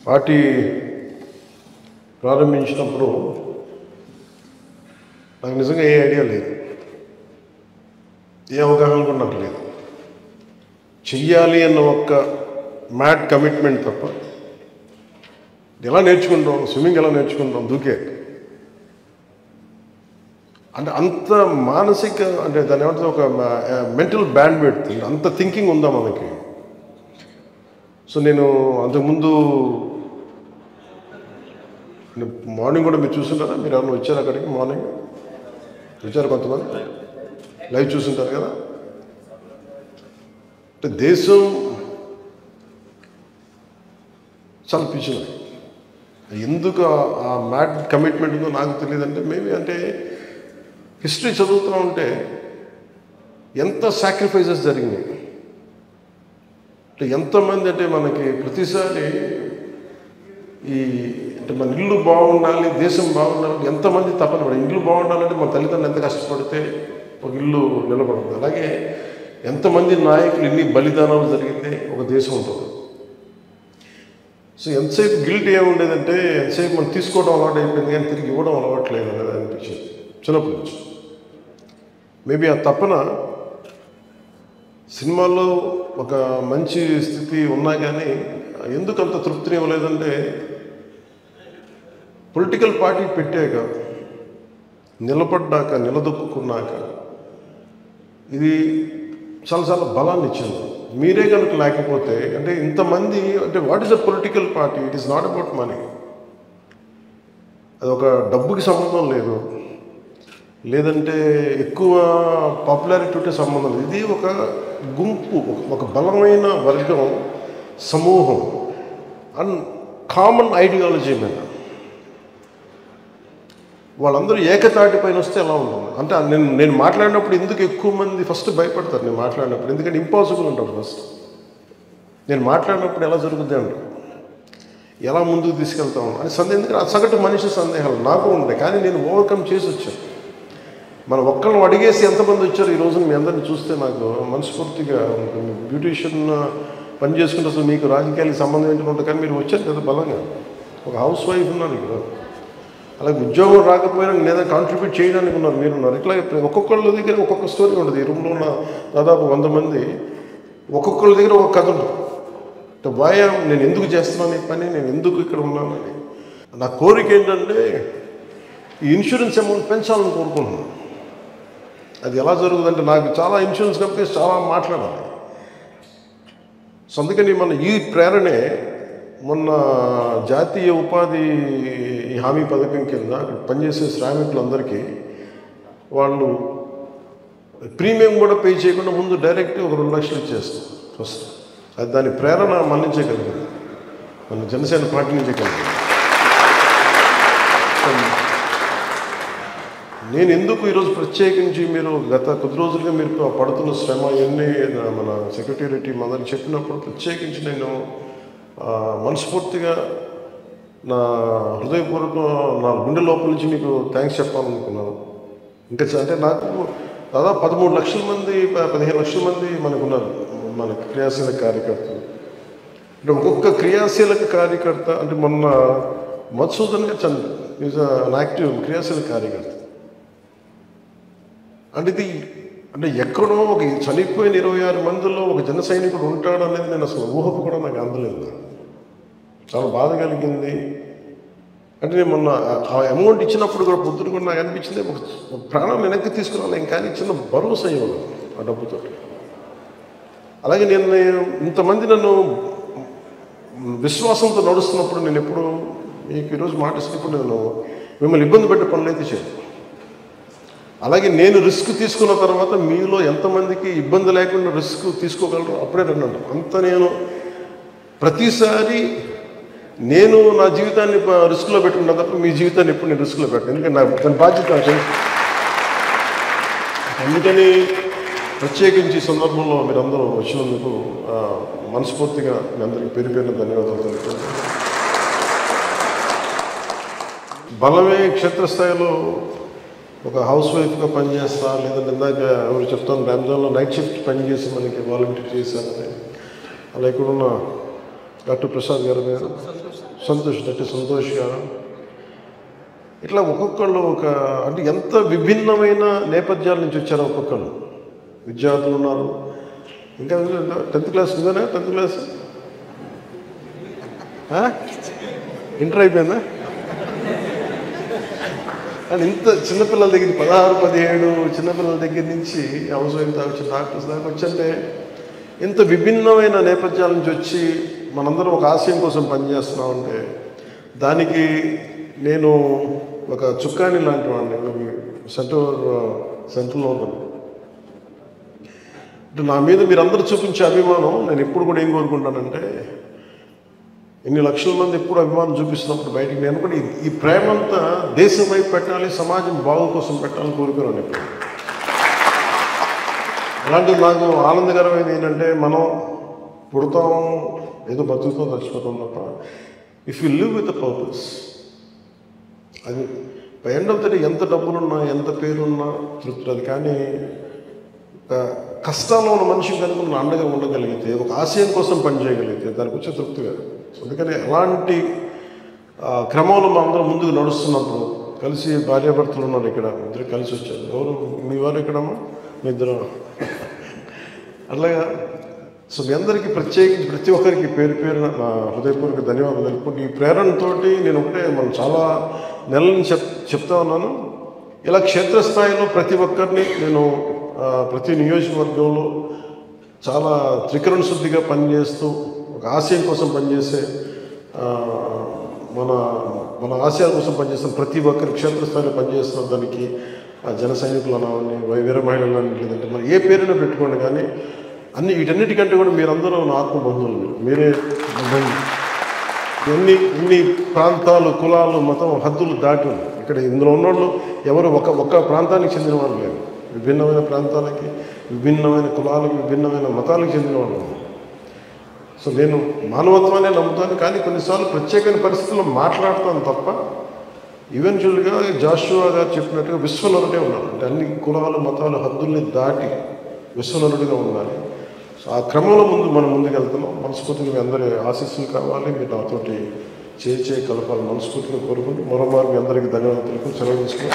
Party ప్రారంభించినప్పుడు నాకు నిజంగా ఏ ఐడియా లేదు, ఏ అవగాహన కూడా నాకు లేదు. చెయ్యాలి అన్న ఒక్క మ్యాడ్ కమిట్మెంట్ తప్ప ఎలా నేర్చుకుంటాం, స్విమ్మింగ్ ఎలా నేర్చుకుంటాం, దూకే అంటే అంత మానసిక అంటే దాని ఏమంటే ఒక మెంటల్ బ్యాండ్ విడ్త్, అంత థింకింగ్ ఉందా మనకి. సో నేను అంతకుముందు మార్నింగ్ కూడా మీరు చూస్తుంటారా, మీరు ఎవరైనా వచ్చారు అక్కడికి? మార్నింగ్ వచ్చారు కొంతమంది, లైవ్ చూస్తుంటారు కదా. అంటే దేశం చాలా పిచ్చిది. ఎందుకు ఆ మ్యాడ్ కమిట్మెంట్ ఉందో నాకు తెలియదంటే మేబీ అంటే హిస్టరీ చదువుతూ ఉంటే ఎంత సాక్రిఫైసెస్ జరిగినాయి, అంటే ఎంతమంది అంటే మనకి ప్రతిసారి ఈ అంటే మన ఇల్లు బాగుండాలి, దేశం బాగుండాలి, ఎంతమంది తపన పడి ఇల్లు బాగుండాలంటే మన తల్లిదండ్రులు ఎంత కష్టపడితే ఒక ఇల్లు నిలబడుతుంది. అలాగే ఎంతమంది నాయకులు ఎన్ని బలిదానాలు జరిగితే ఒక దేశం ఉంటుంది. సో ఎంతసేపు గిల్ట్ ఏముండేదంటే ఎంతసేపు మనం తీసుకోవడం అలవాటు అయిపోయింది కానీ తిరిగి ఇవ్వడం అలవాట్లేదు అనేది అనిపించింది చిన్నప్పటి నుంచి. మేబీ ఆ తపన సినిమాల్లో ఒక మంచి స్థితి ఉన్నా కానీ ఎందుకు అంత తృప్తిని ఇవ్వలేదంటే పొలిటికల్ పార్టీ పెట్టాక, నిలబడ్డాక, నిలదొక్కున్నాక ఇది చాలా చాలా బలాన్ని ఇచ్చింది. మీరే కనుక లేకపోతే అంటే ఇంతమంది అంటే what is a political party? It is not about money. అది ఒక డబ్బుకి సంబంధం లేదు, లేదంటే ఎక్కువ పాపులారిటీ ఉంటే సంబంధం లేదు. ఇది ఒక గుంపు, ఒక బలమైన వర్గం, సమూహం అండ్ కామన్ ఐడియాలజీ మీద వాళ్ళందరూ ఏకతాటి పైన వస్తే ఎలా ఉంటుంది అంటే నేను మాట్లాడినప్పుడు ఎందుకు ఎక్కువ మంది ఫస్ట్ భయపడతారు నేను మాట్లాడినప్పుడు, ఎందుకంటే ఇంపాసిబుల్ అంటారు ఫస్ట్. నేను మాట్లాడినప్పుడు ఎలా జరుగుద్ది అంటారు, ఎలా ముందుకు తీసుకెళ్తాం అని సందేహం. ఎందుకంటే ఆ సగటు మనిషి సందేహాలు నాకు ఉంటాయి, కానీ నేను ఓవర్కమ్ చేసి వచ్చాను. మనం ఒక్కళ్ళని అడిగేసి ఎంతమంది వచ్చారు ఈ రోజున మీ అందరిని చూస్తే నాకు మనస్ఫూర్తిగా బ్యూటీషియన్ పని చేసుకుంటే అసలు మీకు రాజకీయాలకు సంబంధం ఏంటంటే ఉంటుంది, కానీ మీరు వచ్చారు కదా బలంగా. ఒక హౌస్ వైఫ్ ఉన్నారు ఇక్కడ, అలాగే ఉద్యోగం రాకపోయినా లేదా కాంట్రిబ్యూట్ చేయడానికి ఉన్నారు, మీరున్నారు. ఇట్లా ఒక్కొక్కళ్ళ దగ్గర ఒక్కొక్క స్టోరీ ఉంటుంది. ఈ రూమ్లో ఉన్న దాదాపు 100 మంది ఒక్కొక్కళ్ళ దగ్గర ఒక కథ ఉంటుంది. అంటే వాయా నేను ఎందుకు చేస్తున్నాను ఈ పని, నేను ఎందుకు ఇక్కడ ఉన్నానని. నా కోరిక ఏంటంటే ఈ ఇన్సూరెన్స్ అమౌంట్ పెంచాలని కోరుకుంటున్నాను. అది ఎలా జరుగుతుందంటే నాకు చాలా ఇన్సూరెన్స్ కంపెనీస్ చాలా మాట్లాడాలి. సో అందుకని మన ఈ ప్రేరణే మొన్న జాతీయ ఉపాధి హామీ పథకం కింద అక్కడ పనిచేసే శ్రామికులందరికీ వాళ్ళు ప్రీమియం కూడా పే చేయకుండా ముందు డైరెక్ట్ ఒక 2 లక్షలు ఇచ్చేస్తాం ఫస్ట్. అది దాని ప్రేరణ మన నుంచే కలిగింది, మన జనసేన పార్టీ నుంచే కలిగింది. నేను ఎందుకు ఈరోజు ప్రత్యేకించి మీరు గత కొద్ది రోజులుగా మీరు పడుతున్న శ్రమ ఇవన్నీ మన సెక్రటేరియట్ టీం అందరికీ చెప్పినప్పుడు ప్రత్యేకించి నేను మనస్ఫూర్తిగా నా హృదయపూర్వక నా గుండె లోపల నుంచి మీకు థ్యాంక్స్ చెప్పాలనుకున్నాను. ఇంకా అంటే నాకు దాదాపు 13 లక్షల మంది 15 లక్షల మంది మనకున్నారు మన క్రియాశీలక కార్యకర్తలు. అంటే ఒక్కొక్క క్రియాశీలక కార్యకర్త అంటే మొన్న మధుసూదన్ గారు ఈజ్ అన్ యాక్టివ్ క్రియాశీలక కార్యకర్త. అంటే ఇది అంటే ఎక్కడో ఒక చనిపోయిన 26 మందిలో ఒక జన సైనికుడు ఉంటాడు అనేది నేను అసలు ఊహకు కూడా నాకు అందలేదు. చాలా బాధ కలిగింది. అంటే నేను మొన్న ఆ అమౌంట్ ఇచ్చినప్పుడు కూడా పొద్దున కూడా నాకు అనిపించింది ఒక ప్రాణం వెనక్కి తీసుకురావాలి, కానీ చిన్న భరోసా ఇవ్వను ఆ డబ్బుతో. అలాగే నేను ఇంతమంది నన్ను విశ్వాసంతో నడుస్తున్నప్పుడు నేను ఎప్పుడు మీకు ఈరోజు మాటిస్తున్నప్పుడు నేను మిమ్మల్ని ఇబ్బంది పెట్టే పనులు అయితే చేయను. అలాగే నేను రిస్క్ తీసుకున్న తర్వాత మీలో ఎంతమందికి ఇబ్బంది లేకుండా రిస్క్ తీసుకోగలరు అప్పుడే రండి అంటాం. అంత నేను ప్రతిసారి నేను నా జీవితాన్ని రిస్క్లో పెట్టుకున్నా తప్ప మీ జీవితాన్ని ఎప్పుడు నేను రిస్క్లో పెట్టాను, ఎందుకంటే నాకు దాని బాధ్యత తెలుసు. అందుకని ప్రత్యేకించి ఈ సందర్భంలో మీరందరూ వచ్చినందుకు మనస్ఫూర్తిగా మీ అందరికీ పేరు పేరున ధన్యవాదాలు తెలుపుతున్నాను. బలమే క్షేత్రస్థాయిలో ఒక హౌస్ వైఫ్గా పనిచేస్తా, లేదంటే ఇందాక ఎవరు చెప్తాను రంజాన్లో నైట్ షిఫ్ట్ పనిచేసి మనకి వాలంటీర్ చేశారని. అలా ఇక్కడున్న డాక్టర్ ప్రసాద్ గారు, మీరు సంతోష్ గారు, ఇట్లా ఒక్కొక్కళ్ళు అంటే ఎంత విభిన్నమైన నేపథ్యాల నుంచి వచ్చారు ఒక్కొక్కళ్ళు. విద్యార్థులు ఉన్నారు, ఇంకా 10th క్లాస్ ఉందనే, 10th క్లాస్ ఇంటర్ అయిపోయిందా? అండ్ ఇంత చిన్నపిల్లల దగ్గర 16-17 చిన్నపిల్లల దగ్గర నుంచి హౌస్ వైఫ్ దాకా వచ్చి డాక్టర్స్ దాకా వచ్చంటే ఇంత విభిన్నమైన నేపథ్యాల నుంచి వచ్చి మనందరం ఒక ఆశయం కోసం పనిచేస్తున్నామంటే దానికి నేను ఒక చుక్కాని లాంటి వాడిని. సెంటర్లో ఉన్నాను అంటే నా మీద మీరందరూ చూపించే అభిమానం నేను ఎప్పుడు కూడా ఏం కోరుకుంటానంటే, ఇన్ని లక్షల మంది ఎప్పుడు అభిమానం చూపిస్తున్నప్పుడు బయటికి నేను కూడా ఈ ప్రేమంతా దేశం వైపు పెట్టాలి, సమాజం బాగు కోసం పెట్టాలని కోరుకున్నాను ఇప్పుడు. అలాంటిది నాకు ఆనందకరమైనది ఏంటంటే, మనం పుడతాం ఏదో బతుకుతాం చచ్చిపోతాం తప్ప if you live with a purpose, అది ఎండ్ ఆఫ్ ద డే ఎంత డబ్బులున్నా ఎంత పేరున్నా తృప్తి అది. కానీ కష్టాల్లో ఉన్న మనిషికి కనుక మనం అండగా ఉండగలిగితే, ఒక ఆశయం కోసం పనిచేయగలిగితే దానికి వచ్చే తృప్తి కాదు. అందుకని అలాంటి క్రమంలో మా అందరం ముందుకు నడుస్తున్నప్పుడు కలిసి భార్యాభర్తలు ఉన్నారు ఇక్కడ, ఇద్దరు కలిసి వచ్చారు. ఎవరు మీ వారు ఇక్కడమ్మా? మీ ఇద్దరు అట్లాగా. సో మీ అందరికీ ప్రత్యేకించి ప్రతి ఒక్కరికి పేరు పేరున నా హృదయపూర్వక ధన్యవాదాలు తెలుపుకుంటూ, ఈ ప్రేరణతోటి నేను ఒకటే మనం చాలా నెలల నుంచి చెప్తా ఉన్నాను, ఇలా క్షేత్రస్థాయిలో ప్రతి ఒక్కరిని నేను ప్రతి నియోజకవర్గంలో చాలా త్రికరణ శుద్ధిగా పనిచేస్తూ ఒక ఆశయం కోసం పనిచేసే మన ఆశయాల కోసం పనిచేస్తున్న ప్రతి ఒక్కరి క్షేత్రస్థాయిలో పనిచేస్తున్న దానికి జన సైనికులు అనాలని, వీర మహిళలు అని, లేదంటే మరి ఏ పేరైనా పెట్టుకోండి, కానీ వీటన్నిటికంటే కూడా మీరందరూ నా ఆత్మబంధువులు. మీరే ఇన్ని ప్రాంతాలు, కులాలు, మతం, హద్దులు దాటి ఇక్కడ ఇందులో ఉన్నోళ్ళు ఎవరు ఒక్క ప్రాంతానికి చెందిన వాళ్ళు లేరు. విభిన్నమైన ప్రాంతాలకి, విభిన్నమైన కులాలకి, విభిన్నమైన మతాలకు చెందిన వాళ్ళు. సో నేను మానవత్వాన్ని నమ్ముతాను, కానీ కొన్నిసార్లు ప్రత్యేకమైన పరిస్థితుల్లో మాట్లాడతాను తప్ప ఈవెన్చువల్గా జాషువా గారు చెప్పినట్టుగా విశ్వనరుడే ఉన్నాడు. అంటే అన్ని కులాలు, మతాలు, హద్దుల్ని దాటి విశ్వనరుడిగా ఉండాలి. సో ఆ క్రమంలో మనం ముందుకు వెళ్తున్నాం. మనస్ఫూర్తిగా మీ అందరి ఆశీస్సులు కావాలి, మీరు నాతోటి చేయి కలపాలి మనస్ఫూర్తిగా కోరుకుంటూ మరోమారు మీ అందరికీ ధన్యవాదాలు తెలుపుతూ సెలవు తీసుకుని